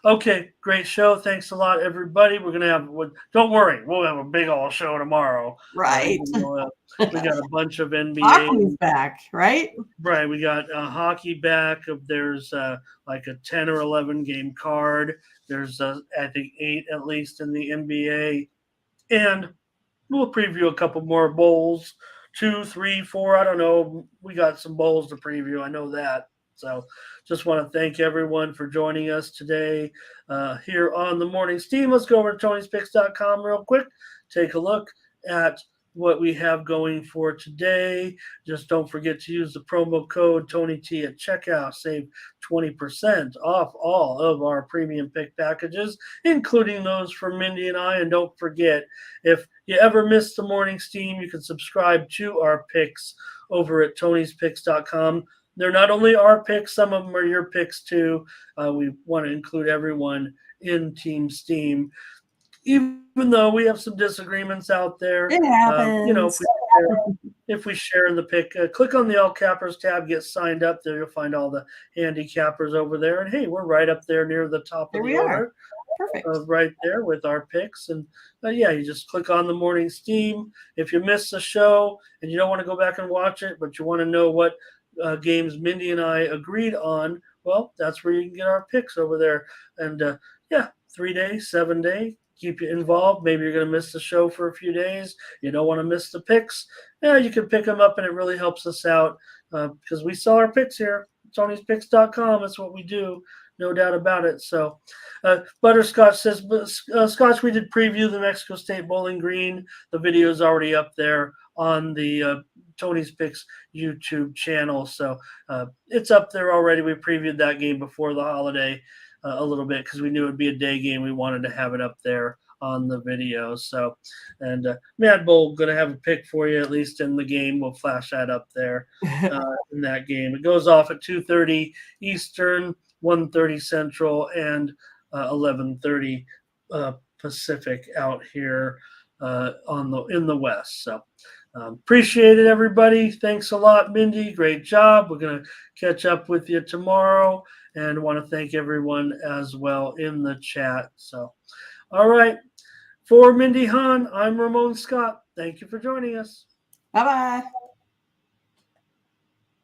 okay, great show. Thanks a lot, everybody. We're going to have, don't worry, we'll have a big old show tomorrow. Right. We got a bunch of NBA. Hockey's back, right? Right. We got hockey back. There's like a 10 or 11 game card. There's, I think, 8 at least in the NBA. And we'll preview a couple more bowls, 2, 3, 4. I don't know. We got some bowls to preview. I know that. So just want to thank everyone for joining us today here on the Morning Steam. Let's go over to Tony'sPicks.com real quick. Take a look at what we have going for today. Just don't forget to use the promo code TonyT at checkout. Save 20% off all of our premium pick packages, including those for Mindy and I. And don't forget, if you ever miss the Morning Steam, you can subscribe to our picks over at Tony'sPicks.com. They're not only our picks, some of them are your picks too. We want to include everyone in Team Steam. even though we have some disagreements out there. It happens. You know, if we share in the pick, click on the All Cappers tab, get signed up. There you'll find all the handicappers over there. And hey, we're right up there near the top There of the we order. are. Perfect. Right there with our picks. And yeah, you just click on the morning steam. If you miss the show and you don't want to go back and watch it, but you want to know what games Mindy and I agreed on, well, that's where you can get our picks over there. And yeah, 3 days, 7 day, keep you involved. Maybe you're going to miss the show for a few days. You don't want to miss the picks. Yeah, you can pick them up, and it really helps us out because we sell our picks here. Tony'sPicks.com. That's what we do. No doubt about it. So, Butterscotch says, Scotch, we did preview the Mexico State Bowling Green. The video is already up there on the Tony's Picks YouTube channel. So it's up there already. We previewed that game before the holiday a little bit because we knew it would be a day game. We wanted to have it up there on the video. So, and Mad Bull going to have a pick for you, at least in the game. We'll flash that up there in that game. It goes off at 2:30 Eastern, 1:30 Central, and 11:30 Pacific out here in the West. So appreciate it, everybody. Thanks a lot, Mindy. Great job. We're going to catch up with you tomorrow, and want to thank everyone as well in the chat. So, all right. For Mindy Hahn, I'm Ramon Scott. Thank you for joining us. Bye-bye.